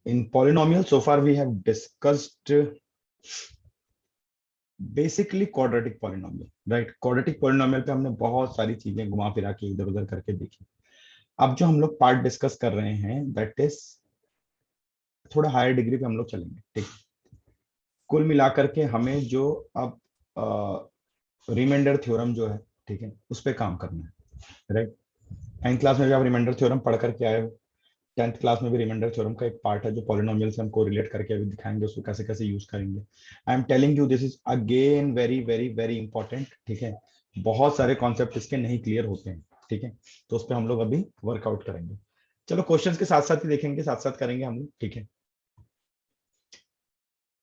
in polynomial, so far we have discussed basically quadratic polynomial, right. Quadratic polynomial पे हमने बहुत सारी चीजें घुमा फिरा के इधर उधर करके देखी। अब जो हम लोग पार्ट डिस्कस कर रहे हैं दैट इज थोड़ा हायर डिग्री पे हम लोग चलेंगे, ठीक। कुल मिलाकर के हमें जो अब रिमाइंडर थ्योरम जो है, ठीक है, उस पर काम करना है, राइट। 9th क्लास में भी आप रिमाइंडर थ्योरम पढ़ करके आए हो। 10th क्लास में भी रिमाइंडर थ्योरम का एक पार्ट है जो पॉलिनोमियल से हमको रिलेट करके अभी दिखाएंगे, उसको कैसे कैसे यूज करेंगे। I am telling you this is again very very very important, ठीक है। बहुत सारे कॉन्सेप्ट इसके नहीं क्लियर होते हैं, ठीक है। तो उस पर हम लोग अभी वर्कआउट करेंगे। चलो क्वेश्चंस के साथ साथ ही देखेंगे, साथ साथ करेंगे हम लोग, ठीक है।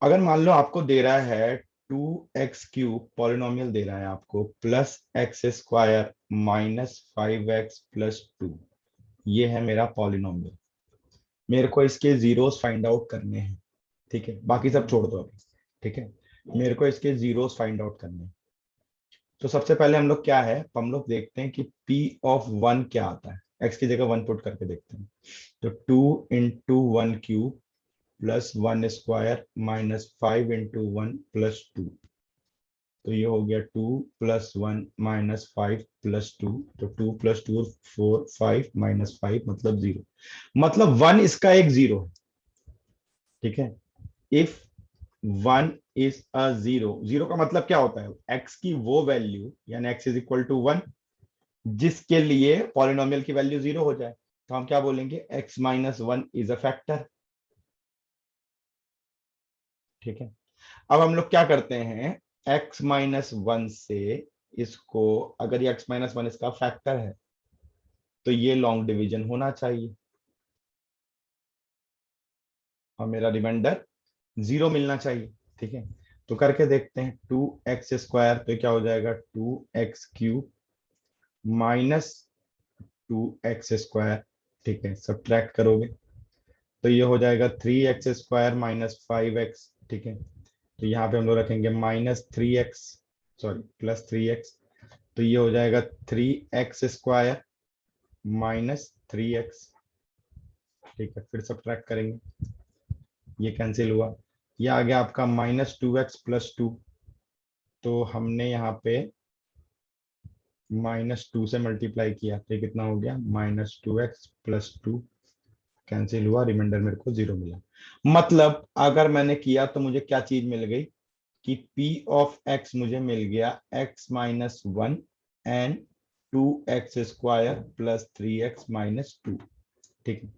अगर मान लो आपको दे रहा है 2x³ पॉलिनोमियल दे रहा है आपको +x² -5x+2, ये है मेरा पॉलिनोमियल। मेरे को इसके जीरोस फाइंड आउट करने हैं, ठीक है। बाकी सब छोड़ दो अभी, ठीक है। मेरे को इसके जीरोस फाइंड आउट करने हैं। तो सबसे पहले हम लोग क्या है, हम लोग देखते हैं कि P(1) क्या आता है। x की जगह 1 पुट करके देखते हैं। तो 2 × 1³ +1² -5 × 1 + 2, तो ये हो गया 2 + 1 -5 + 2, तो 2 + 2 4 5 -5 मतलब 0, मतलब 1 इसका एक 0 है, ठीक है। इफ 1 इज अ 0, 0 का मतलब क्या होता है, x की वो वैल्यू यानी x = 1 जिसके लिए पॉलिनोमियल की वैल्यू 0 हो जाए। तो हम क्या बोलेंगे, x - 1 इज अ फैक्टर, ठीक है। अब हम लोग क्या करते हैं, x - 1 से इसको, अगर ये x - 1 इसका फैक्टर है तो ये लॉन्ग डिवीजन होना चाहिए और मेरा रिमाइंडर 0 मिलना चाहिए, ठीक है। तो करके देखते हैं, 2x² तो क्या हो जाएगा, 2x³ -2x², ठीक है। सब्ट्रैक्ट करोगे तो ये हो जाएगा 3x² -5x, ठीक है। तो यहाँ पे हम लोग रखेंगे -3x, सॉरी +3x, तो ये हो जाएगा 3x² -3x, ठीक है। फिर सब्ट्रैक्ट करेंगे, ये कैंसिल हुआ, ये आ गया आपका -2x+2, तो हमने यहाँ पे -2 से मल्टीप्लाई किया तो ये कितना हो गया, -2x+2, कैंसिल हुआ, रिमाइंडर मेरे को 0 मिला। मतलब अगर मैंने किया तो मुझे क्या चीज मिल गई कि P(x) मुझे मिल गया x - 1 एंड 2x² + 3x - 2, ठीक है।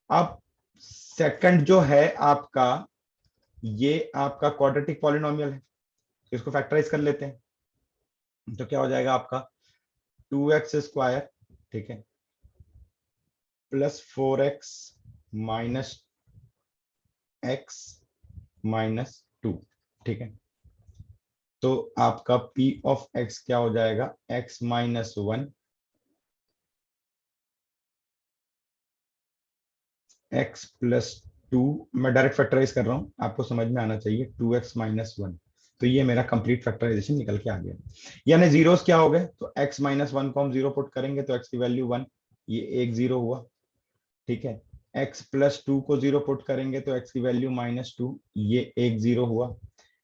अब सेकंड जो है आपका, ये आपका क्वाड्रेटिक पॉलिनोमियल है, इसको फैक्टराइज कर लेते हैं। तो क्या हो जाएगा आपका 2x², ठीक है, +4x - x - 2, ठीक है। तो आपका P(x) क्या हो जाएगा, x - 1 x + 2, मैं डायरेक्ट फैक्टराइज कर रहा हूं, आपको समझ में आना चाहिए, 2x - 1, तो ये मेरा कंप्लीट फैक्टराइजेशन निकल के आ गया। यानी जीरोस क्या हो गए, तो x - 1 को हम 0 पुट करेंगे तो x की वैल्यू 1, ये एक 0 हुआ, ठीक है। x + 2 को 0 पुट करेंगे तो x की वैल्यू -2, ये एक 0 हुआ,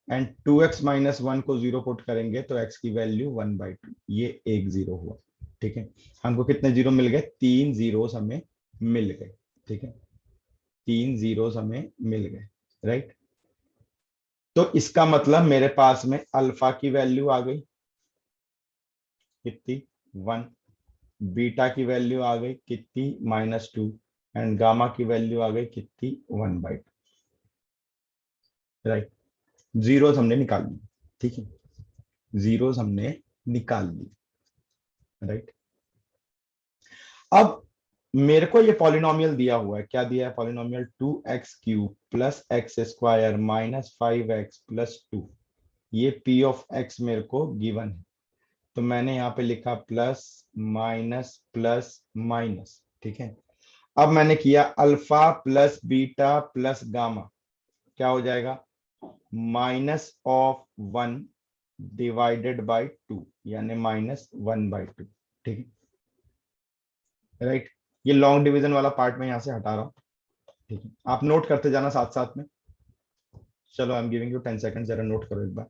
एंड 2x - 1 को 0 पुट करेंगे तो x की वैल्यू 1/2, ये एक 0 हुआ, ठीक है। हमको कितने जीरो मिल गए, 3 जीरोस हमें मिल गए, ठीक है। 3 जीरोस हमें मिल गए, राइट। तो इसका मतलब मेरे पास में अल्फा की वैल्यू आ गई कितनी, 1, बीटा की वैल्यू आ गई कितनी, -2, एंड गामा की वैल्यू आ गई कितनी, 1/2, राइट। जीरोस हमने निकाल ली, ठीक है, जीरोस हमने निकाल ली, राइट। अब मेरे को ये पॉलिनोमियल दिया हुआ है, क्या दिया है पॉलिनोमियल, 2x³ +x² -5x+2, ये P(x) मेरे को गिवन है। तो मैंने यहाँ पे लिखा प्लस माइनस प्लस माइनस, ठीक है। अब मैंने किया alpha plus beta plus gamma, क्या हो जाएगा, -1 डिवाइडेड बाई 2, यानी -1/2, ठीक है, राइट। ये लॉन्ग डिवीजन वाला पार्ट में यहां से हटा रहा हूं, ठीक है, आप नोट करते जाना साथ साथ में। चलो, I am giving you 10 second, जरा नोट करो एक बार।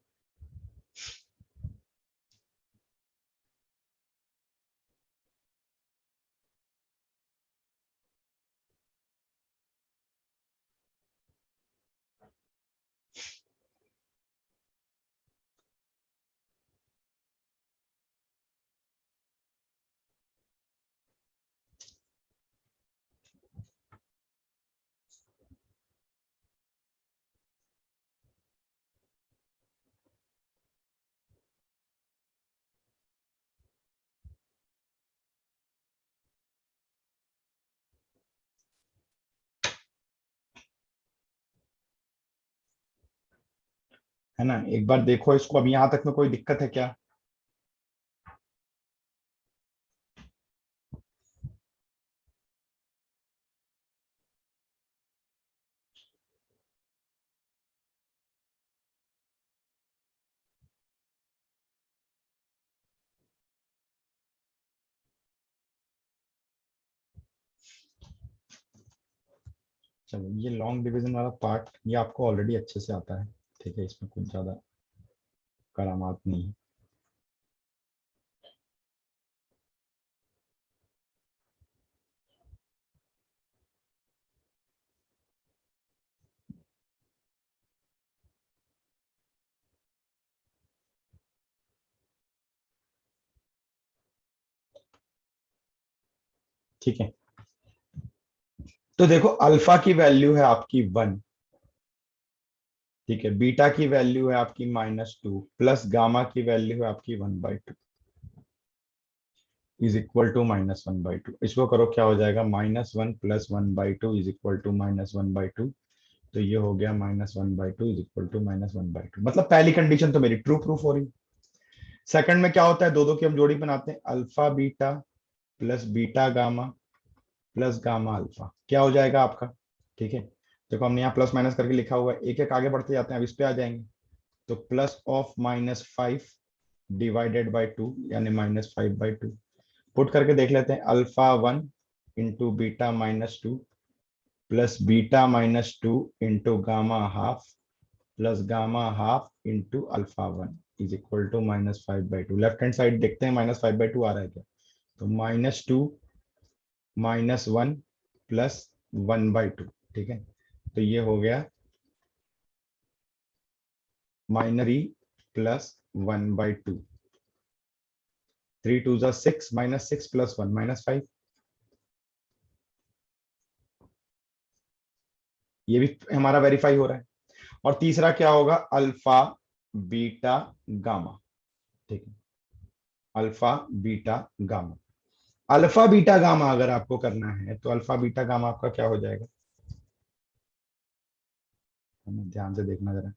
है ना, एक बार देखो इसको, अब यहाँ तक में कोई दिक्कत है क्या? चलो, ये लॉन्ग डिवीजन वाला पार्ट ये आपको ऑलरेडी अच्छे से आता है। ठीक है, इसमें कुछ ज्यादा करामात नहीं है। ठीक है, तो देखो अल्फा की वैल्यू है आपकी 1। ठीक है, बीटा की वैल्यू है आपकी -2, प्लस गामा की वैल्यू है आपकी 1/2 इज इक्वल टू -1/2। इसको करो, क्या हो जाएगा? -1 + 1/2 इज इक्वल टू -1/2। तो ये हो गया -1/2 इज इक्वल टू -1/2। मतलब पहली कंडीशन तो मेरी ट्रू प्रूफ हो रही। सेकंड में क्या होता है, दो दो की हम जोड़ी बनाते हैं, alpha beta plus beta gamma plus gamma alpha, क्या हो जाएगा आपका? ठीक है, देखो हमने यहाँ प्लस माइनस करके लिखा हुआ है, एक एक आगे बढ़ते जाते हैं, अब इस पे आ जाएंगे। तो प्लस ऑफ -5 डिवाइडेड बाई 2 यानी -5/2। पुट करके देख लेते हैं, alpha 1 into beta -2 plus beta into gamma ½ plus gamma into alpha 1 is equal to -5/2। Left hand side देखते हैं -5/2 आ रहा है क्या? तो -2 -1 प्लस 1/2। ठीक है, तो ये हो गया -3 प्लस 1/2। 3 2 6, -6 प्लस 1 -5। ये भी हमारा वेरीफाई हो रहा है। और तीसरा क्या होगा? Alpha beta gamma. ठीक है, alpha beta gamma. Alpha beta gamma अगर आपको करना है तो अल्फा बीटा गामा आपका क्या हो जाएगा? हमें ध्यान से देखना जरा,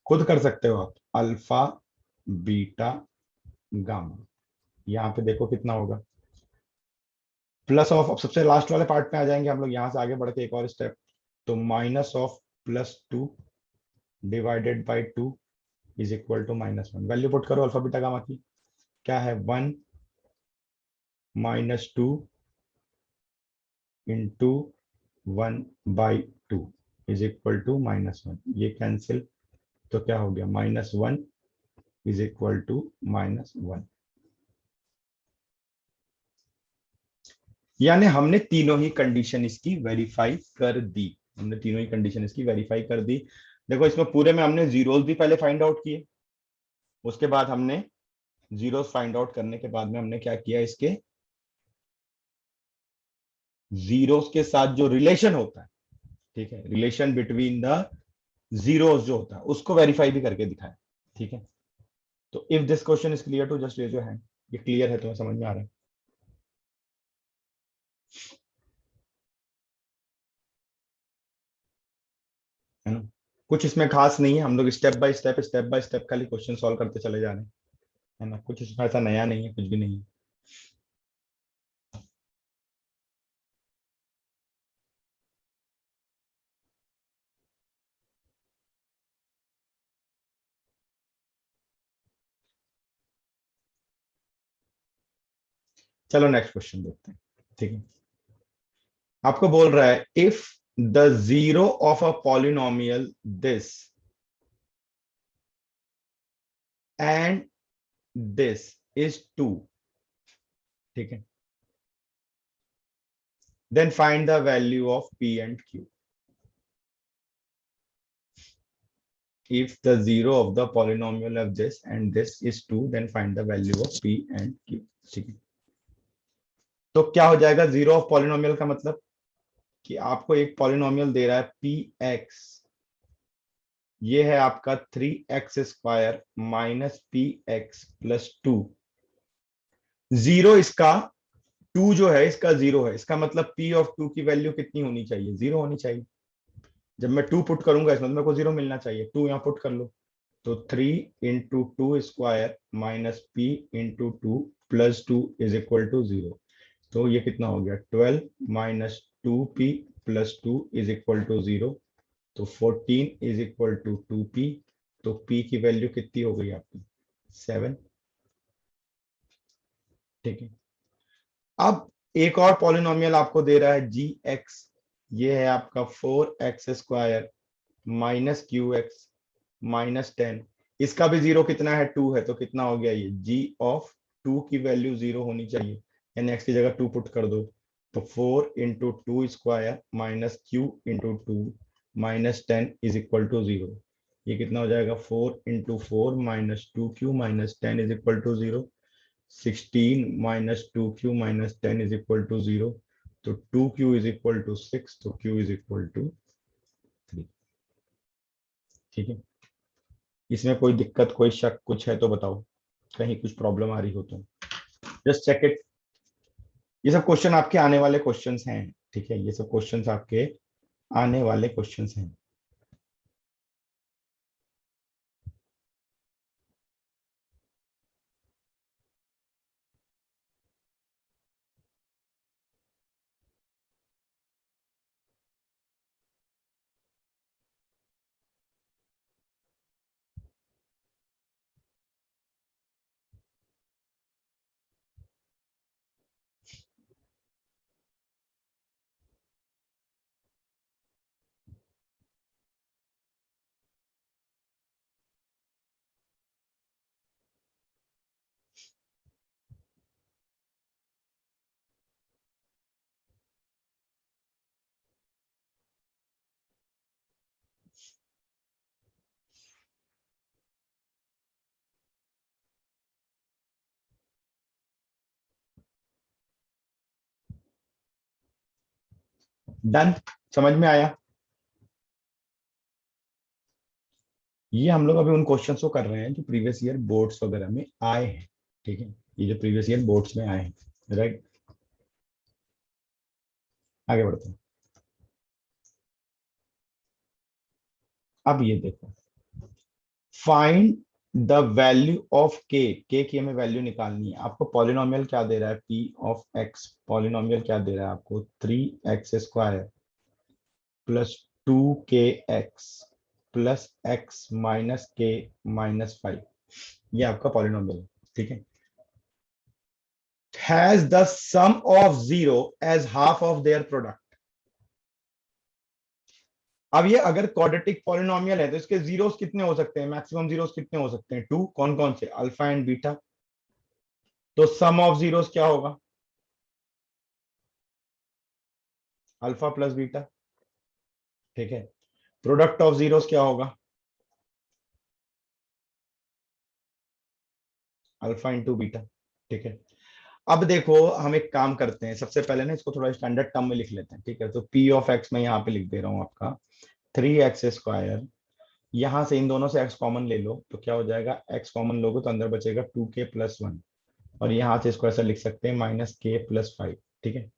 खुद कर सकते हो आप। अल्फा बीटा गामा, यहाँ पे देखो कितना होगा, प्लस ऑफ, अब सबसे लास्ट वाले पार्ट में आ जाएंगे हम लोग, यहां से आगे बढ़ के एक और स्टेप। तो -+2 divided by 2 is equal to -1। Value put करो अल्फा बीटा गामा की, क्या है? 1 -2 इंटू 1/2 इज इक्वल टू -1। ये कैंसिल, तो क्या हो गया? -1 इज इक्वल टू -1। यानी हमने तीनों ही कंडीशन इसकी वेरीफाई कर दी। हमने तीनों ही कंडीशन इसकी वेरीफाई कर दी। देखो, इसमें पूरे में हमने जीरोस भी पहले फाइंड आउट किए, उसके बाद हमने जीरोस फाइंड आउट करने के बाद में हमने क्या किया, इसके जीरोस के साथ जो रिलेशन होता है, ठीक है, रिलेशन बिटवीन द जीरोस जो होता है उसको वेरीफाई भी करके दिखाया। ठीक है, तो if this question is clear to just raise your hand. ये क्लियर है, तुम्हें समझ में आ रहा है? है ना, कुछ इसमें खास नहीं है, हम लोग स्टेप बाय स्टेप खाली क्वेश्चन सॉल्व करते चले जा रहे हैं। है ना, कुछ इसमें ऐसा नया नहीं है, कुछ भी नहीं है। चलो नेक्स्ट क्वेश्चन देखते हैं। ठीक है, आपको बोल रहा है if the zero of a polynomial this and this is 2, ठीक है, then find the value of p and q. If the zero of the polynomial of this and this is 2, then find the value of p and q. ठीक है, तो क्या हो जाएगा zero of polynomial का मतलब कि आपको एक पॉलिनोमियल दे रहा है पी एक्स, ये है आपका 3x² minus P x plus 2। Zero इसका, 2 जो है इसका जीरो है, इसका मतलब p ऑफ 2 की वैल्यू कितनी होनी चाहिए, जीरो होनी चाहिए। जब मैं 2 पुट करूंगा इसमें, मेरे को जीरो मिलना चाहिए, 2 यहाँ पुट कर लो, तो 3 × 2² minus p × 2 plus 2 is equal to 0। तो ये कितना हो गया, 12 minus 2p plus 2 is equal to 0। तो 14 इज इक्वल टू 2p। तो p की वैल्यू कितनी हो गई आपकी, 7, ठीक है। अब एक और पॉलिनोमियल आपको दे रहा है gx, ये है आपका 4x² माइनस qx माइनस 10। इसका भी जीरो कितना है, 2 है, तो कितना हो गया ये, g ऑफ 2 की वैल्यू 0 होनी चाहिए, यानी x की जगह 2 पुट कर दो। तो 4 × 2² minus q × 2 minus 10 is equal to 0। ये कितना हो जाएगा, 4 × 4 minus 2q minus 10 is equal to 0। 16 minus 2q minus 10 is equal to 0। तो 2q इज इक्वल टू 6, तो q इज इक्वल टू 3, ठीक है। इसमें कोई दिक्कत, कोई शक कुछ है तो बताओ, कहीं कुछ प्रॉब्लम आ रही हो तो जस्ट चेक इट। ये सब क्वेश्चन आपके आने वाले क्वेश्चंस हैं, ठीक है, ये सब क्वेश्चंस आपके आने वाले क्वेश्चंस हैं। डन, समझ में आया। ये हम लोग अभी उन क्वेश्चंस को कर रहे हैं जो प्रीवियस ईयर बोर्ड्स वगैरह में आए हैं, ठीक है, ये जो प्रीवियस ईयर बोर्ड्स में आए हैं, राइट। आगे बढ़ते हैं। अब ये देखो, फाइंड द वैल्यू ऑफ के की हमें वैल्यू निकालनी है। आपको पॉलिनोमियल क्या दे रहा है, p ऑफ x, पॉलिनोमियल क्या दे रहा है आपको, 3x² plus 2kx plus x minus k minus 5, ये आपका पॉलिनोमियल है, ठीक है। Has the sum of zero as half of their product. अब ये अगर क्वाड्रेटिक पॉलिनोमियल है तो इसके जीरोस कितने हो सकते हैं, मैक्सिमम जीरोस कितने हो सकते हैं, 2। कौन कौन से, अल्फा एंड बीटा। तो सम ऑफ जीरोस क्या होगा, अल्फा प्लस बीटा, ठीक है। प्रोडक्ट ऑफ जीरोस क्या होगा, अल्फा इंटू बीटा, ठीक है। अब देखो हम एक काम करते हैं, सबसे पहले ना इसको थोड़ा स्टैंडर्ड टर्म में लिख लेते हैं, ठीक है। तो p ऑफ x मैं यहाँ पे लिख दे रहा हूँ आपका 3x²। यहां से इन दोनों से x कॉमन ले लो, तो क्या हो जाएगा, x कॉमन लोगे तो अंदर बचेगा 2k प्लस 1, और यहां से इसको ऐसा लिख सकते हैं माइनस k प्लस 5, ठीक है।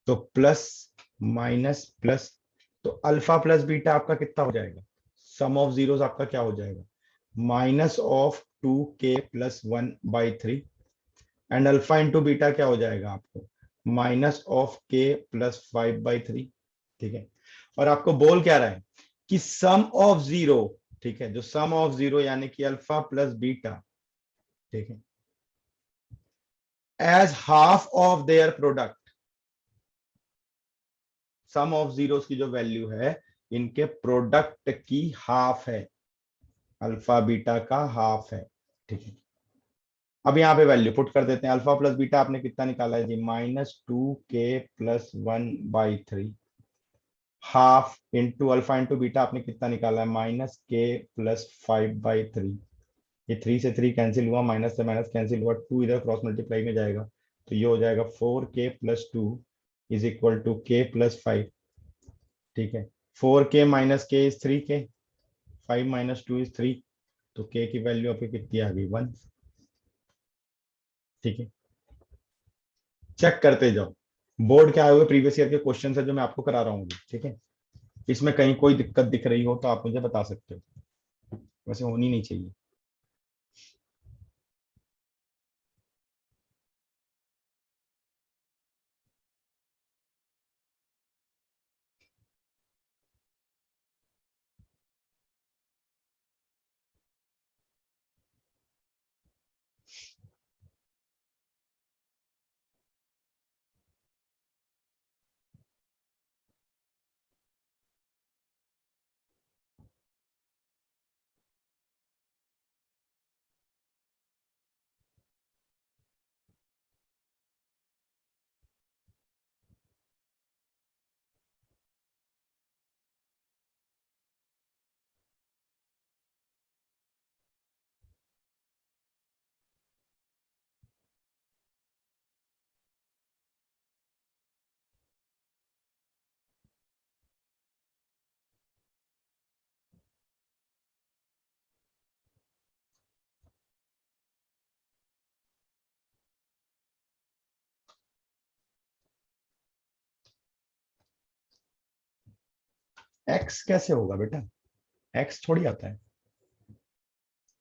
तो प्लस माइनस प्लस, तो अल्फा प्लस बीटा आपका कितना हो जाएगा, सम ऑफ जीरोस आपका क्या हो जाएगा, minus of 2k+1/3, and alpha into beta क्या हो जाएगा आपको, माइनस ऑफ k+5/3, ठीक है। और आपको बोल क्या रहा है कि सम ऑफ जीरो, ठीक है, जो सम ऑफ जीरो यानी कि अल्फा प्लस बीटा, ठीक है, as half of their product, sum of zeros की जो वैल्यू है इनके प्रोडक्ट की हाफ है, अल्फा बीटा का हाफ है। ठीक है, अब यहाँ पे वैल्यू पुट कर देते हैं। अल्फा प्लस बीटा आपने कितना निकाला है जी, -2k+1/3, half into alpha into beta आपने कितना निकाला है, -k+5/3। ये 3 से 3 कैंसिल हुआ, माइनस से माइनस कैंसिल हुआ, 2 इधर क्रॉस मल्टीप्लाई में जाएगा, तो ये हो जाएगा 4k+2 is equal to k+5। ठीक है, 4k minus k is 3k, 5 minus 2 is 3, तो k की वैल्यू आपकी कितनी आ गई, 1। ठीक है, चेक करते जाओ, बोर्ड के आए हुए प्रीवियस ईयर के क्वेश्चन है जो मैं आपको करा रहा हूँ। ठीक है, इसमें कहीं कोई दिक्कत दिख रही हो तो आप मुझे बता सकते हो, वैसे होनी नहीं चाहिए। एक्स कैसे होगा बेटा, एक्स थोड़ी आता है। हम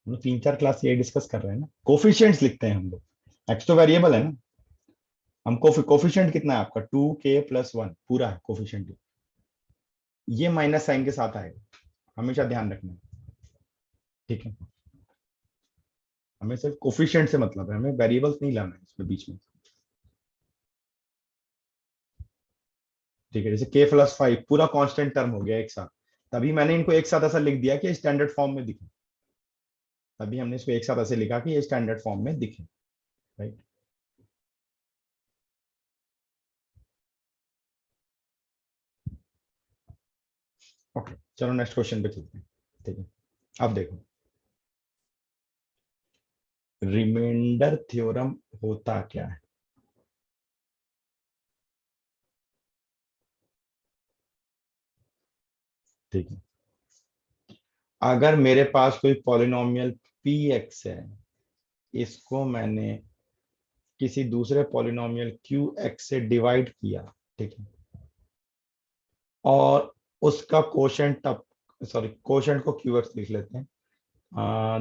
लोग 3-4 क्लास ये डिस्कस कर रहे हैं ना, कोफिशिएंट्स लिखते हैं हम लोग, एक्स तो वेरिएबल है ना। हम कोफिशिएंट कितना है आपका, 2k+1 पूरा है कोफिशिएंट, ये माइनस साइन के साथ आएगा, हमेशा ध्यान रखना है। ठीक है, हमें सिर्फ कोफिशिएंट से मतलब है, हमें वेरिएबल्स नहीं लाना है इसमें बीच में। ठीक है, जैसे k+5 पूरा कांस्टेंट टर्म हो गया एक साथ, तभी मैंने इनको एक साथ ऐसा लिख दिया कि स्टैंडर्ड फॉर्म में दिखे, तभी हमने इसको एक साथ ऐसे लिखा कि ये स्टैंडर्ड फॉर्म में दिखे। राइट, ओके, चलो नेक्स्ट क्वेश्चन पे चलते हैं। ठीक है, अब देखो, रिमाइंडर थ्योरम होता क्या है। ठीक है, अगर मेरे पास कोई पॉलिनोमियल px है, इसको मैंने किसी दूसरे पॉलिनोमियल qx से डिवाइड किया, ठीक है, और उसका कोशेंट, अब सॉरी कोशेंट को qx लिख लेते हैं,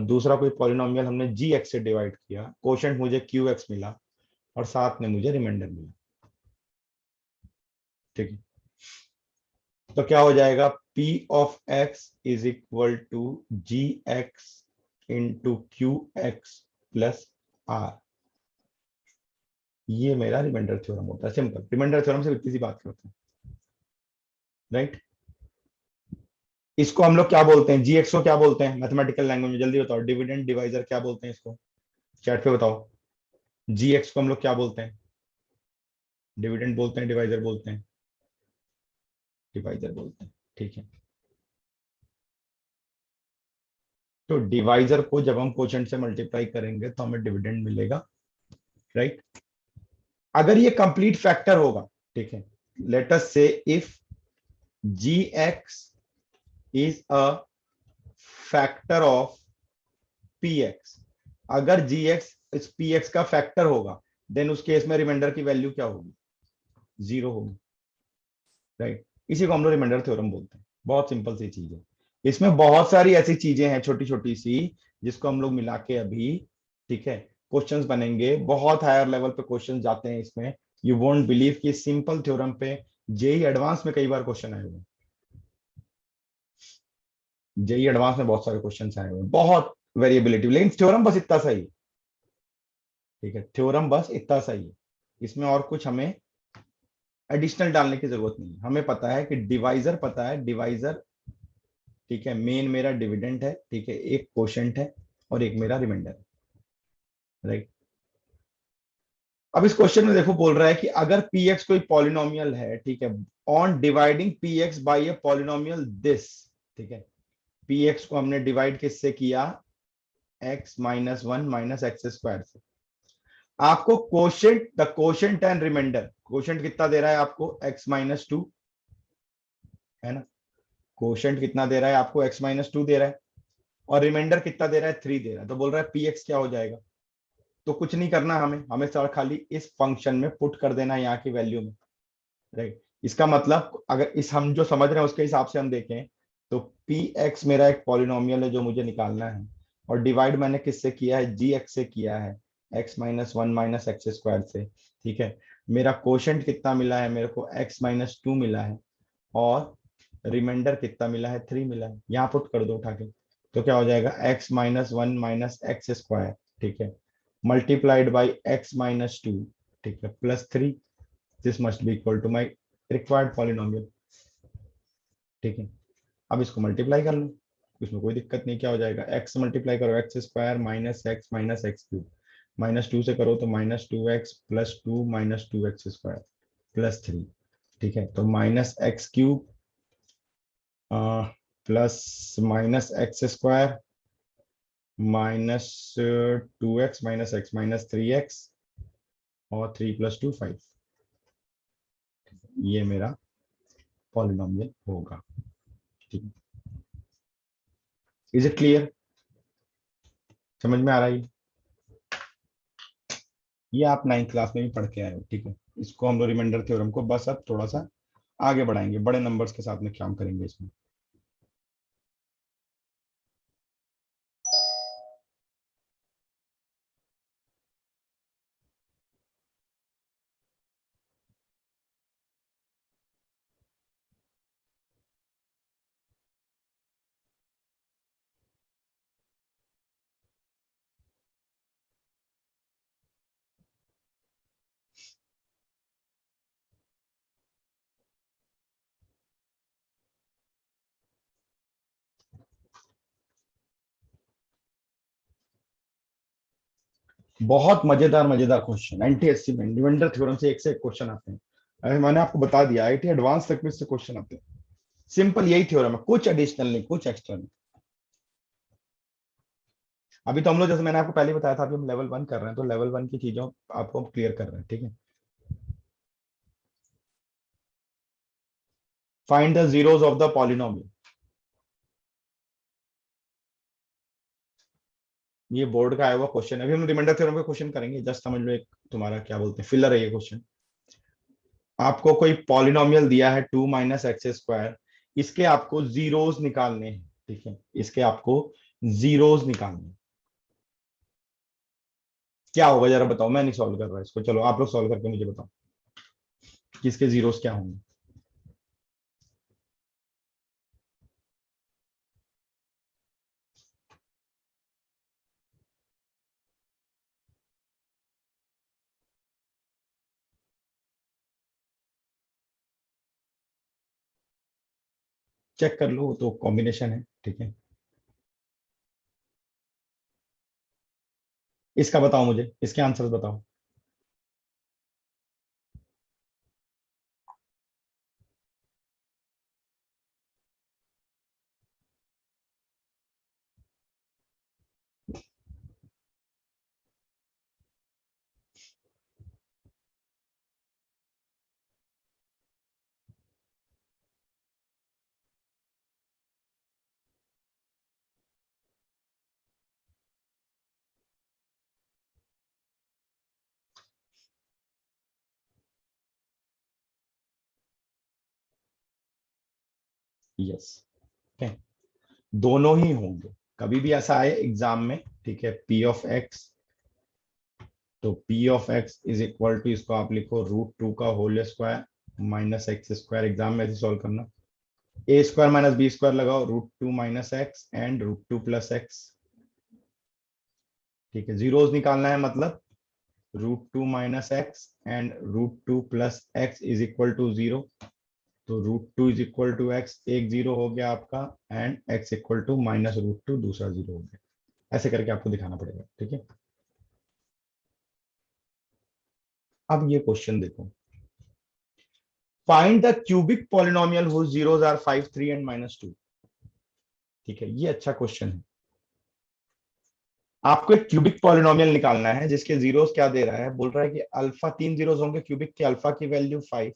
दूसरा कोई पॉलिनोमियल हमने gx से डिवाइड किया, कोशेंट मुझे qx मिला और साथ में मुझे रिमाइंडर मिला। ठीक है, तो क्या हो जाएगा, p of x is equal to G X into Q X plus R. ये मेरा रिमाइंडर थ्योरम होता है, सिंपल रिमाइंडर थ्योरम से इतनी सी बात करते हैं। राइट, इसको हम लोग क्या बोलते हैं, जीएक्स को क्या बोलते हैं मैथमेटिकल लैंग्वेज में, जल्दी बताओ, डिविडेंड डिवाइजर क्या बोलते हैं इसको, चैट पे बताओ। जीएक्स को हम लोग क्या बोलते हैं, डिविडेंड बोलते हैं, डिवाइजर बोलते हैं, डिवाइजर बोलते हैं। ठीक है, तो डिवाइजर को जब हम कोशेंट से मल्टीप्लाई करेंगे तो हमें डिविडेंड मिलेगा। राइट, अगर ये कंप्लीट फैक्टर होगा, ठीक है, let us say if G X is a factor of P X, अगर जी एक्स इस पी एक्स का फैक्टर होगा, देन उस केस में रिमाइंडर की वैल्यू क्या होगी, 0 होगी। राइट, इसी को हम लोग रिमाइंडर थ्योरम बोलते हैं, बहुत सिंपल सी चीज है। इसमें बहुत सारी ऐसी चीजें हैं छोटी छोटी सी, जिसको हम लोग मिला के अभी, ठीक है, क्वेश्चंस बनेंगे, बहुत हायर लेवल पे क्वेश्चंस जाते हैं इसमें। यू वोंट बिलीव कि सिंपल थ्योरम पे जेई एडवांस में कई बार क्वेश्चन आए हुए, जेई एडवांस में बहुत सारे क्वेश्चंस आए हुए, बहुत वेरिएबिलिटी, लेकिन थ्योरम बस इतना सही। ठीक है, थ्योरम बस इतना सही है, इसमें और कुछ हमें एडिशनल डालने की जरूरत नहीं है, हमें पता है कि डिवाइजर पता है, डिवाइजर ठीक है, मेन मेरा डिविडेंड है, ठीक है, एक कोशेंट है और एक मेरा रिमाइंडर है, राइट। अब इस क्वेश्चन में देखो बोल रहा है कि अगर पी एक्स कोई पॉलिनोमियल है, ठीक है, on dividing P X by a polynomial this, ठीक है, पी एक्स को हमने डिवाइड किससे किया, X minus one minus X square से। आपको quotient, the quotient and remainder, quotient कितना दे रहा है आपको, एक्स माइनस टू, है ना, कोशेंट कितना दे रहा है आपको, एक्स माइनस टू दे रहा है, और रिमाइंडर कितना दे रहा है, थ्री दे रहा है। तो बोल रहा है पी एक्स क्या हो जाएगा। तो कुछ नहीं करना हमें, हमें सर खाली इस फंक्शन में पुट कर देना है यहाँ की वैल्यू में, राइट। इसका मतलब अगर इस हम जो समझ रहे हैं उसके हिसाब से हम देखें तो पी एक्स मेरा एक पॉलिनोमियल है जो मुझे निकालना है, और डिवाइड मैंने किससे किया है, जी एक्स से किया है, x minus one minus X square से, ठीक है। मेरा कोशेंट कितना मिला है, मेरे को एक्स माइनस टू मिला है, और रिमाइंडर कितना मिला है, थ्री मिला है। यहाँ पुट कर दो उठा के, तो क्या हो जाएगा, X minus one minus X square, ठीक है, multiplied by X minus two, ठीक है, plus three, this must be equal to my required polynomial, ठीक है। अब इसको मल्टीप्लाई कर लो, इसमें कोई दिक्कत नहीं, क्या हो जाएगा, एक्स मल्टीप्लाई करो x square minus x cube, minus two से करो तो minus two x plus two minus two x square plus three, ठीक है। तो minus x cube plus minus X square minus two x minus x minus three x, और three plus two five, ये मेरा polynomial होगा, ठीक है। Is it clear, समझ में आ रहा है ये आप नाइन्थ क्लास में भी पढ़ के आए हो, ठीक है। इसको हम लोग रिमाइंडर थ्योरम को बस अब थोड़ा सा आगे बढ़ाएंगे, बड़े नंबर्स के साथ में काम करेंगे इसमें। बहुत मजेदार मजेदार क्वेश्चन, एनटीएससी में रिमाइंडर थ्योरम से एक क्वेश्चन आते हैं। अरे मैंने आपको बता दिया आईटी एडवांस तक में इससे क्वेश्चन आते हैं। सिंपल यही थ्योरम है, कुछ एडिशनल नहीं, कुछ एक्स्ट्रा नहीं। अभी तो हम लोग, जैसे मैंने आपको पहले बताया था, अभी हम लेवल वन कर रहे हैं, तो लेवल वन की चीजों आपको क्लियर कर रहे हैं, ठीक है। Find the zeros of the polynomial, ये बोर्ड का आया हुआ क्वेश्चन है। अभी हम रिमाइंडर थ्योरम का क्वेश्चन करेंगे, जस्ट समझ लो, एक तुम्हारा क्या बोलते हैं, फिलर है ये क्वेश्चन। आपको कोई पॉलिनोमियल दिया है टू माइनस एक्स स्क्वायर, इसके आपको जीरोस निकालने हैं, ठीक है, इसके आपको जीरोस निकालने हैं। क्या होगा जरा बताओ, मैं नहीं सॉल्व कर रहा इसको, चलो आप लोग सॉल्व करके मुझे बताओ कि इसके जीरोस क्या होंगे। चेक कर लो, वो तो कॉम्बिनेशन है, ठीक है। इसका बताओ, मुझे इसके आंसर बताओ। यस, ठीक है, दोनों ही होंगे। कभी भी ऐसा आए एग्जाम में, ठीक है, पी ऑफ एक्स, तो P of X is equal to, इसको आप लिखो रूट टू का whole square minus X square, exam में ऐसे सॉल्व करना। A square minus B square लगाओ, root two minus X and root two plus X, ठीक है। जीरोस निकालना है, मतलब √2 minus X and √2 plus X is equal to 0। तो √2 इज इक्वल टू एक्स, एक जीरो हो गया आपका, and X equal to minus √2 दूसरा जीरो हो गया। ऐसे करके आपको दिखाना पड़ेगा, ठीक है। अब ये क्वेश्चन देखो, find the cubic polynomial whose zeros are 5, 3 and -2। ठीक है, ये अच्छा क्वेश्चन है। आपको एक क्यूबिक पॉलिनोमियल निकालना है जिसके जीरोस क्या दे रहा है, बोल रहा है कि अल्फा, तीन जीरोस होंगे क्यूबिक के, अल्फा की वैल्यू 5,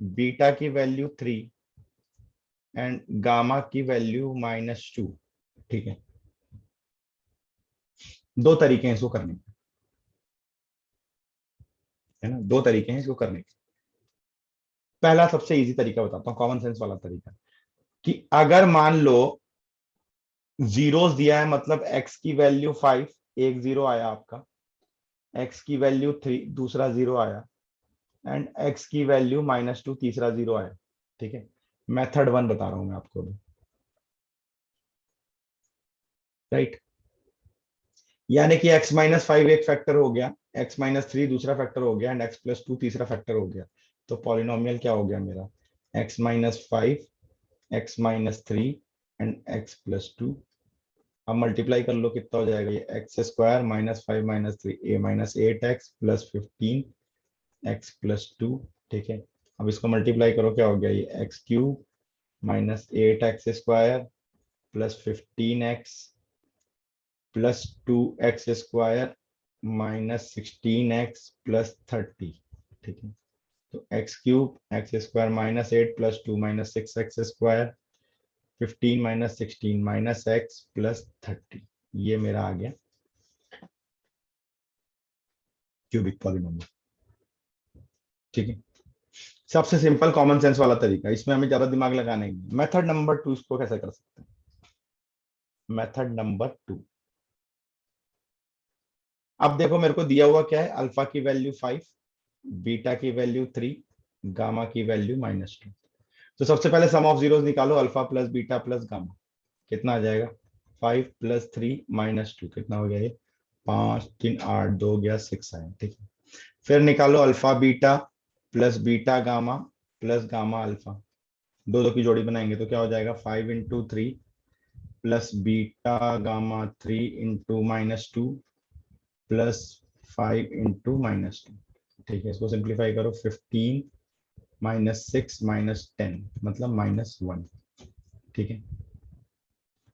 बीटा की वैल्यू 3 एंड गामा की वैल्यू -2। ठीक है, दो तरीके हैं इसको करने के, है ना, दो तरीके हैं इसको करने के। पहला सबसे इजी तरीका बताता हूँ, कॉमन सेंस वाला तरीका, कि अगर मान लो जीरोस दिया है, मतलब एक्स की वैल्यू 5, एक जीरो आया आपका, एक्स की वैल्यू 3, दूसरा जीरो आया, एंड एक्स की वैल्यू -2, तीसरा जीरो आया। ठीक है, मेथड वन बता रहा हूं मैं आपको, राइट। यानी कि x-5 एक फैक्टर हो गया, x-3 दूसरा फैक्टर हो गया, एंड x+2 तीसरा फैक्टर हो गया। तो पॉलिनोमियल क्या हो गया मेरा, x-5, x-3 एंड x+2। अब मल्टीप्लाई कर लो, कितना हो जाएगा ये, x² -5 - 3 a-8x प्लस 15x+2। ठीक है, अब इसको मल्टीप्लाई करो, क्या हो गया ये, x³ -8x² plus 15x plus 2x² -16x plus 30। ठीक है, तो x³ x² -8 plus 2 -6x², 15 -16 -x plus 30। ये मेरा आ गया क्यूबिक पॉलिनोमियल। ठीक है, सबसे सिंपल कॉमन सेंस वाला तरीका, इसमें हमें ज्यादा दिमाग लगाना ही। मेथड नंबर 2 इसको कैसे कर सकते हैं, मेथड नंबर 2। अब देखो मेरे को दिया हुआ क्या है, अल्फा की वैल्यू 5, बीटा की वैल्यू 3, गामा की वैल्यू -2। तो सबसे पहले सम ऑफ जीरोस निकालो, alpha plus beta plus gamma, कितना आ जाएगा, 5 + 3 -2, कितना हो गया ये, 5 3 8, 2 गया 6 आया। ठीक है, फिर निकालो alpha beta plus beta gamma plus gamma alpha, दो दो की जोड़ी बनाएंगे तो क्या हो जाएगा, 5 × 3 प्लस बीटा गामा 3 × -2 प्लस 5 × -2। ठीक है, इसको सिंप्लीफाई करो, 15 -6 -10 मतलब -1। ठीक है,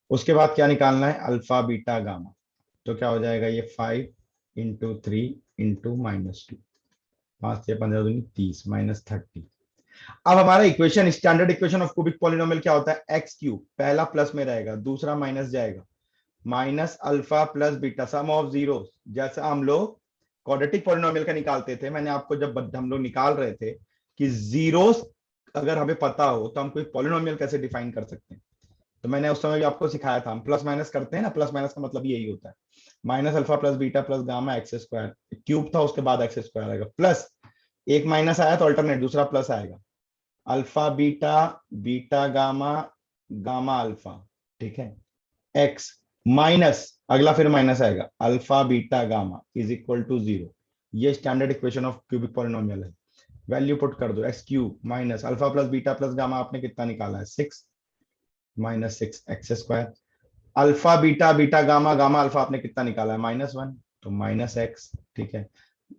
उसके बाद क्या निकालना है, अल्फा बीटा गामा। तो क्या हो जाएगा ये, 5 × 3 × -2, 5 से 15 दूनी 30 -30। अब हमारा equation, standard equation of cubic polynomial क्या होता है, x³ पहला प्लस में रहेगा, दूसरा माइनस जाएगा, minus alpha plus beta some of zero. जैसा हम लोग क्वाड्रेटिक पॉलिनोमियल का निकालते थे, मैंने आपको जब हम लोग निकाल रहे थे कि जीरोस अगर हमें पता हो तो हम कोई पॉलिनोमियल कैसे डिफाइन कर सकते हैं, तो मैंने उस समय भी आपको सिखाया था, हम प्लस माइनस करते हैं ना, प्लस माइनस का मतलब यही होता है, minus alpha plus beta plus gamma x², cube था उसके बाद x² आएगा, प्लस एक माइनस आया तो अल्टरनेट दूसरा प्लस आएगा, alpha beta, beta gamma, gamma alpha. ठीक है, एक्स माइनस, अगला फिर माइनस आएगा, alpha beta gamma is equal to 0। ये standard equation of cubic polynomial है। वैल्यू पुट कर दो, x³ minus alpha plus beta plus gamma आपने कितना निकाला है, 6 -6x², alpha beta beta gamma, gamma alpha आपने कितना निकाला है, -1 तो -x। ठीक है,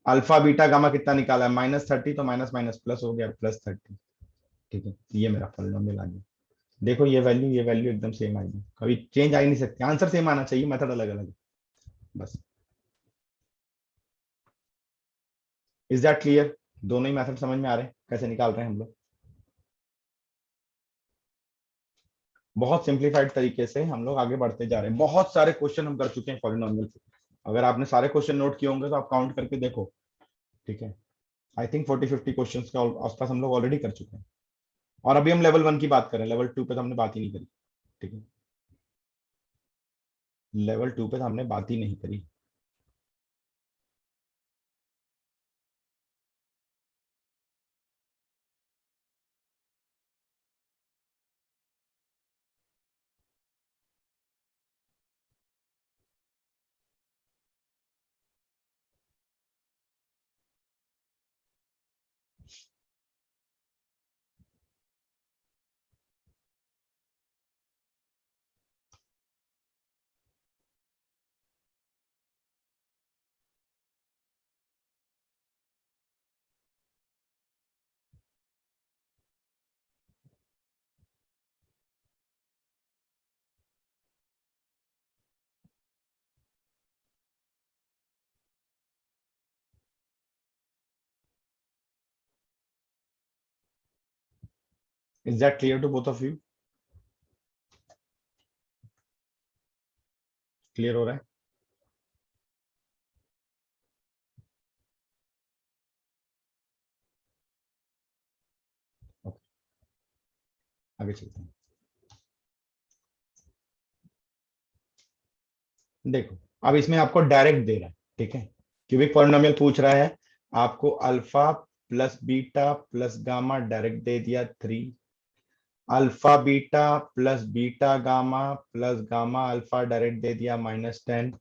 अल्फा बीटा गामा कितना निकाला है, -30 तो माइनस माइनस प्लस हो गया, +30। ठीक है, ये मेरा पॉलिनोमियल आ गया। देखो ये वैल्यू एकदम सेम आएगी, कभी चेंज आ ही नहीं सकती, आंसर सेम आना चाहिए, मेथड अलग अलग है बस। इज दैट क्लियर, दोनों ही मेथड समझ में आ रहे हैं कैसे निकाल रहे हैं हम लोग। बहुत सिंप्लीफाइड तरीके से हम लोग आगे बढ़ते जा रहे हैं, बहुत सारे क्वेश्चन हम कर चुके हैं पॉलिनोमियल से। अगर आपने सारे क्वेश्चन नोट किए होंगे तो आप काउंट करके देखो। ठीक है, आई थिंक 40-50 क्वेश्चन के आसपास हम लोग ऑलरेडी कर चुके हैं, और अभी हम लेवल 1 की बात करें, लेवल 2 पे तो हमने बात ही नहीं करी। ठीक है, लेवल 2 पे तो हमने बात ही नहीं करी। Is that clear to both of you? Clear हो रहा है? Okay, आगे चलते हैं। देखो, अब इसमें आपको डायरेक्ट दे रहा है, ठीक है, क्यूबिक पॉलिनोमियल पूछ रहा है आपको, alpha plus beta plus gamma direct दे दिया 3, alpha beta plus gamma alpha direct दे दिया -10,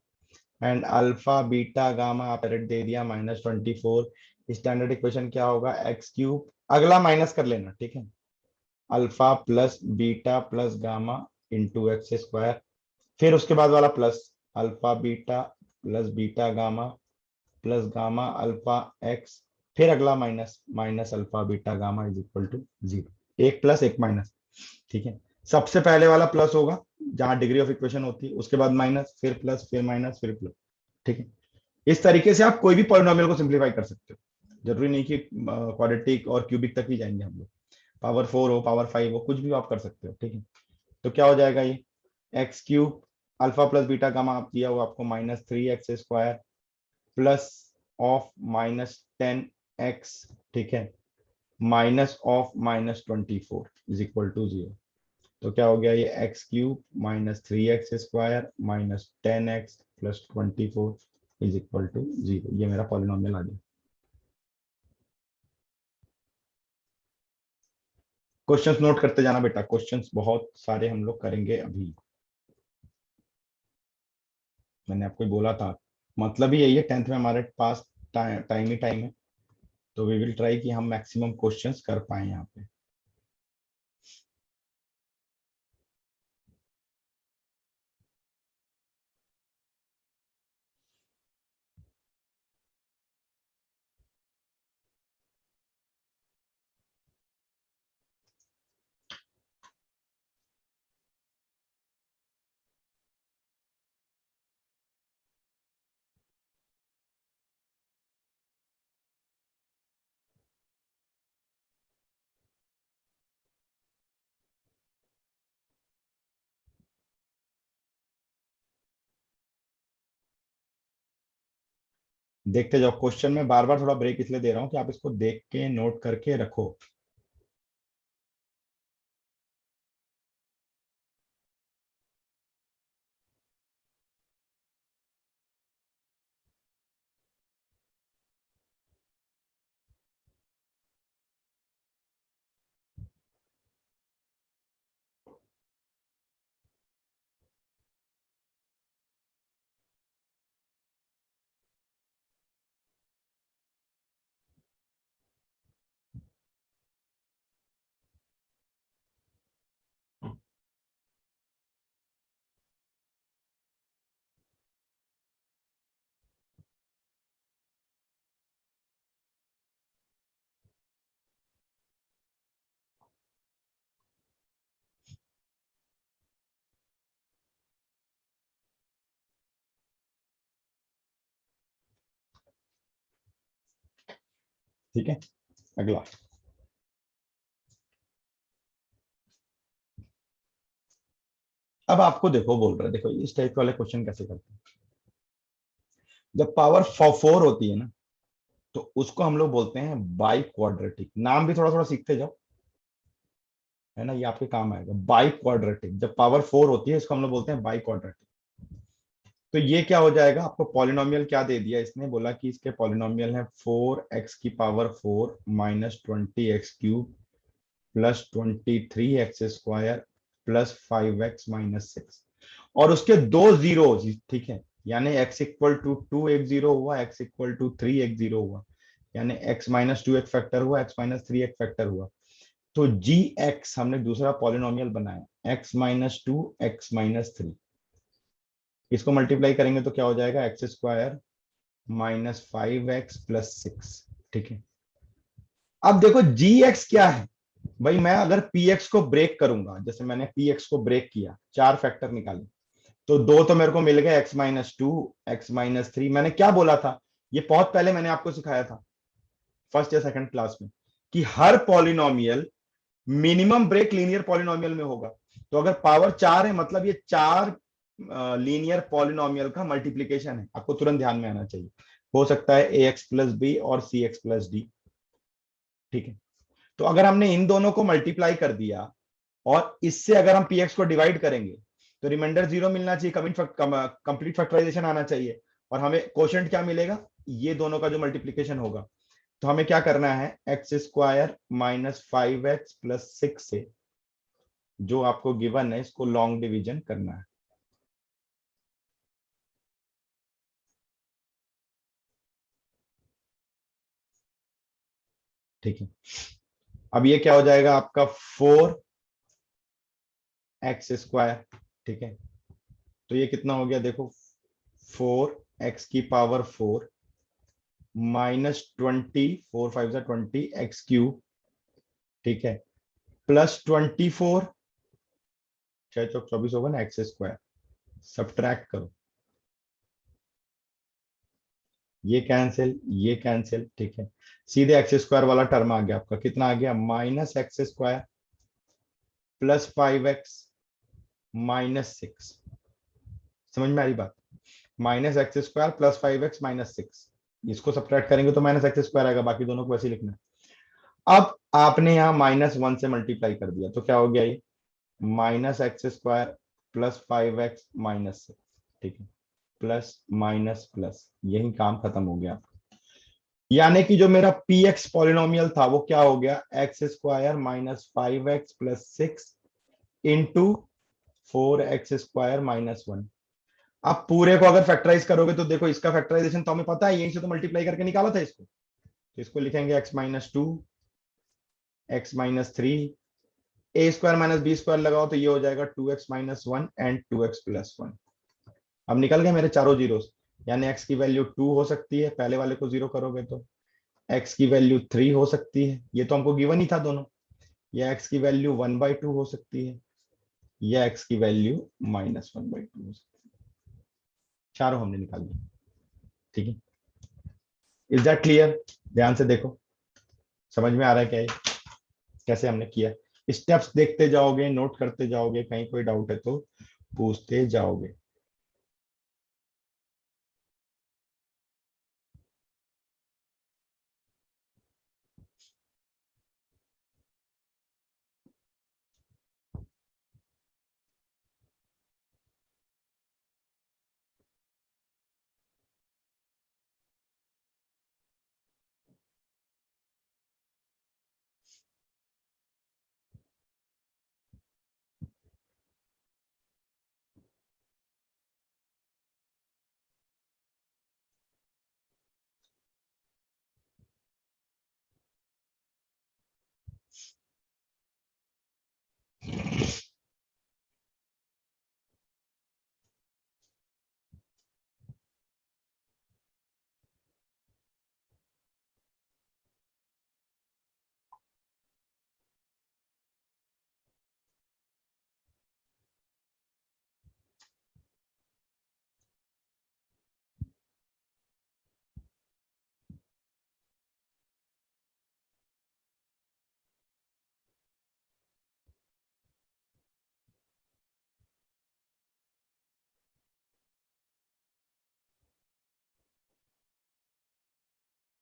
and alpha beta gamma direct दे दिया -24। स्टैंडर्ड इक्वेशन क्या होगा? एक्स क्यूब, अगला माइनस कर लेना, ठीक है, alpha plus beta plus gamma into x square, फिर उसके बाद वाला plus, alpha beta plus beta gamma plus gamma alpha x, फिर अगला minus, minus alpha beta gamma is equal to 0। एक प्लस एक माइनस, ठीक है। सबसे पहले वाला प्लस होगा जहां डिग्री ऑफ इक्वेशन होती है, उसके बाद माइनस, फिर प्लस, फिर माइनस, फिर प्लस, ठीक है। इस तरीके से आप कोई भी पॉलिनोमियल को सिंप्लीफाई कर सकते हो, जरूरी नहीं कि क्वाड्रेटिक और क्यूबिक तक ही जाएंगे हम लोग, पावर 4 हो, पावर 5 हो, कुछ भी आप कर सकते हो, ठीक है। तो क्या हो जाएगा ये? X cube, alpha plus beta gamma आप दिया हुआ आपको -3x² प्लस ऑफ -10x, ठीक है, minus of -24 is equal to 0। तो क्या हो गया? ये x cube -3x² -10x plus 24 is equal to 0। ये मेरा पॉलिनोमियल आ गया। क्वेश्चंस नोट करते जाना बेटा, क्वेश्चंस बहुत सारे हम लोग करेंगे अभी, मैंने आपको बोला था, मतलब ही यही है, 10th में हमारे पास टाइम ही टाइम है, तो वी विल ट्राई कि हम मैक्सिमम क्वेश्चंस कर पाए यहाँ पे। देखते जाओ क्वेश्चन में, बार बार थोड़ा ब्रेक इसलिए दे रहा हूँ कि आप इसको देख के नोट करके रखो। ठीक है, अगला। अब आपको देखो बोल रहा है, देखो इस टाइप वाले क्वेश्चन कैसे करते हैं। जब पावर 4 होती है ना, तो उसको हम लोग बोलते हैं बाई क्वाड्रेटिक। नाम भी थोड़ा थोड़ा सीखते जाओ, है ना, ये आपके काम आएगा। बाई क्वाड्रेटिक, जब पावर 4 होती है इसको हम लोग बोलते हैं बाई क्वाड्रेटिक। तो ये क्या हो जाएगा? आपको पॉलिनोमियल क्या दे दिया इसने? बोला कि इसके पॉलिनोमियल है 4x⁴ -20x³ plus 23x² plus 5x-6, और उसके दो जीरो, ठीक है, यानी x=2 एक जीरो हुआ, x=3 एक जीरो हुआ, यानी x-2 एक फैक्टर हुआ, x-3 एक फैक्टर हुआ। तो gx हमने दूसरा पॉलिनोमियल बनाया, x-2 x-3, इसको मल्टीप्लाई करेंगे तो क्या हो जाएगा? x² -5x+6, ठीक है। अब देखो gx क्या है भाई, मैं अगर px को ब्रेक करूंगा, जैसे मैंने px को ब्रेक किया, चार फैक्टर निकाले, तो दो तो मेरे को मिल गए, x-2 x-3। मैंने क्या बोला था? ये बहुत पहले मैंने आपको सिखाया था, फर्स्ट या सेकंड क्लास में, कि हर polynomial minimum break linear polynomial में होगा। तो अगर पावर 4 है मतलब ये 4 लीनियर पॉलिनोमियल का मल्टीप्लीकेशन है, आपको तुरंत ध्यान में आना चाहिए। हो सकता है ए एक्स प्लस बी और सी एक्स प्लस डी। ठीक है, तो अगर हमने इन दोनों को मल्टीप्लाई कर दिया और इससे अगर हम पी एक्स को डिवाइड करेंगे तो रिमाइंडर 0 मिलना चाहिए, कंप्लीट फैक्टराइजेशन आना चाहिए, और हमें क्वोशंट क्या मिलेगा, ये दोनों का जो मल्टीप्लीकेशन होगा। तो हमें क्या करना है, x square minus 5x plus 6 से जो आपको गिवन है इसको लॉन्ग डिवीजन करना है। ठीक है, अब ये क्या हो जाएगा आपका 4x स्क्वायर। ठीक है, तो ये कितना हो गया देखो, 4x⁴ -20, 4 5 20 x³ ठीक है, प्लस 24, 6 चौक 24 होगा ना, x² सब्ट्रैक्ट करो, ये कैंसिल। ठीक है, सीधे x² वाला टर्म आ गया आपका, कितना आ गया, -x² प्लस 5x -6। समझ में आ रही बात, -x² प्लस 5x -6, इसको सब्ट्रैक्ट करेंगे तो -x² आएगा, बाकी दोनों को वैसे ही लिखना है। अब आपने यहाँ -1 से मल्टीप्लाई कर दिया तो क्या हो गया, ये -x² प्लस 5x -6। ठीक है, प्लस माइनस प्लस, यही काम खत्म हो गया। यानी कि जो मेरा पी एक्स पॉलिनोमियल था वो क्या हो गया, x² -5x plus 6 into 4x² -1। आप पूरे को अगर फैक्टराइज करोगे तो देखो इसका फैक्टराइजेशन तो हमें पता है, यहीं से तो मल्टीप्लाई करके निकाला था इसको, तो इसको लिखेंगे x-2 x-3, a² - b² लगाओ तो ये हो जाएगा 2x-1 एंड 2x+1। अब निकल गए मेरे चारों जीरोस, यानी x की वैल्यू 2 हो सकती है, पहले वाले को 0 करोगे तो x की वैल्यू 3 हो सकती है, ये तो हमको गिवन ही था दोनों, या x की वैल्यू 1/2 हो सकती है, या x की वैल्यू -1/2 हो सकती है। चारों हमने निकाल ली। ठीक है, इज दैट क्लियर, ध्यान से देखो, समझ में आ रहा है क्या ये कैसे हमने किया। स्टेप्स देखते जाओगे, नोट करते जाओगे, कहीं कोई डाउट है तो पूछते जाओगे।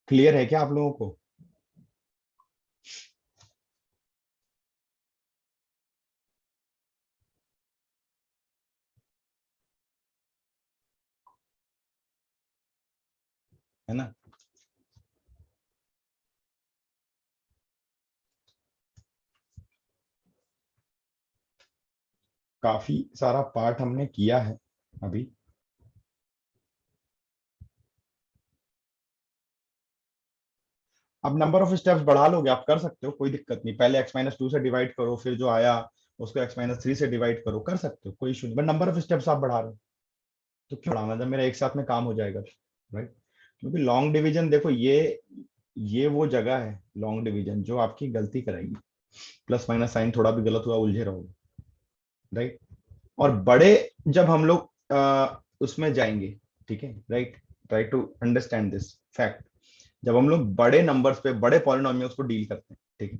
क्लियर है क्या आप लोगों को? है ना, काफी सारा पार्ट हमने किया है अभी। अब नंबर ऑफ स्टेप्स बढ़ा लोगे, आप कर सकते हो, कोई दिक्कत नहीं, पहले x-2 से डिवाइड करो, फिर जो आया उसको x-3 से डिवाइड करो, कर सकते हो, कोई इशू नहीं, बट नंबर ऑफ स्टेप्स आप बढ़ा रहे हो तो क्यों बढ़ाना, जब मेरा एक साथ में काम हो जाएगा, राइट। क्योंकि लॉन्ग डिवीजन देखो, ये वो जगह है लॉन्ग डिवीजन जो आपकी गलती कराएगी, प्लस माइनस साइन थोड़ा भी गलत हुआ उलझे रहोगे, राइट। और बड़े जब हम लोग उसमें जाएंगे, ठीक है, right, try to understand this fact, जब हम लोग बड़े नंबर्स पे बड़े पॉलिनोमियल्स को डील करते हैं, ठीक है,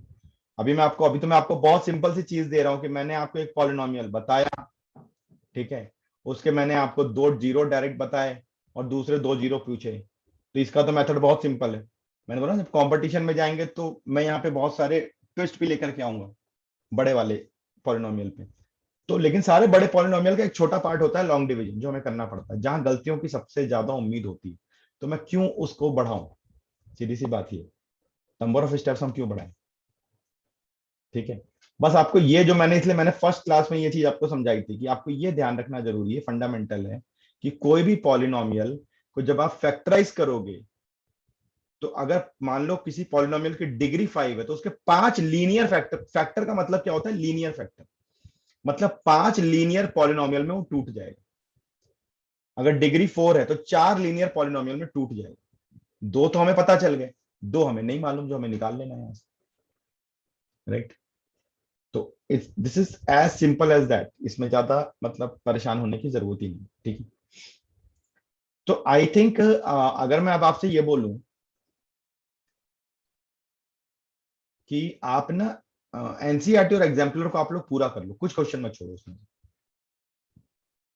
अभी तो मैं आपको बहुत सिंपल सी चीज दे रहा हूं कि मैंने आपको एक पॉलिनोमियल बताया, ठीक है, उसके मैंने आपको 2 जीरो डायरेक्ट बताए और दूसरे 2 जीरो पूछे, तो इसका तो मेथड बहुत सिंपल है। मैंने बोला जब कंपटीशन में जाएंगे तो मैं यहाँ पे बहुत सारे ट्विस्ट भी लेकर के आऊंगा बड़े वाले पॉलिनोमियल पे। तो लेकिन सारे बड़े पॉलिनोमियल का एक छोटा पार्ट होता है लॉन्ग डिवीजन, जो हमें करना पड़ता है, जहां गलतियों की सबसे ज्यादा उम्मीद होती है। तो मैं क्यों उसको बढ़ाऊं, सीधी सी बात ये, नंबर ऑफ स्टेप्स हम क्यों बढ़ाएं, ठीक है। बस आपको ये जो मैंने, इसलिए मैंने फर्स्ट क्लास में ये चीज आपको समझाई थी कि आपको ये ध्यान रखना जरूरी है, फंडामेंटल है, कि कोई भी पॉलिनोमियल को जब आप फैक्टराइज करोगे, तो अगर मान लो किसी पॉलिनोमियल की डिग्री 5 है तो उसके 5 लीनियर फैक्टर, फैक्टर का मतलब क्या होता है, लीनियर फैक्टर, मतलब 5 लीनियर पॉलिनोमियल में वो टूट जाएगा। अगर डिग्री 4 है तो 4 लीनियर पॉलिनोमियल में टूट जाएगा। दो तो हमें पता चल गए, दो हमें नहीं मालूम, जो हमें निकाल लेना है यहां से, राइट। तो it's this is as simple as that, इसमें ज्यादा मतलब परेशान होने की जरूरत ही नहीं, ठीक है। तो आई थिंक अगर मैं अब आपसे ये बोलूं कि आप ना एनसीईआरटी और एग्जाम्पलर को आप लोग पूरा कर लो, कुछ क्वेश्चन मत छोड़ो उसमें,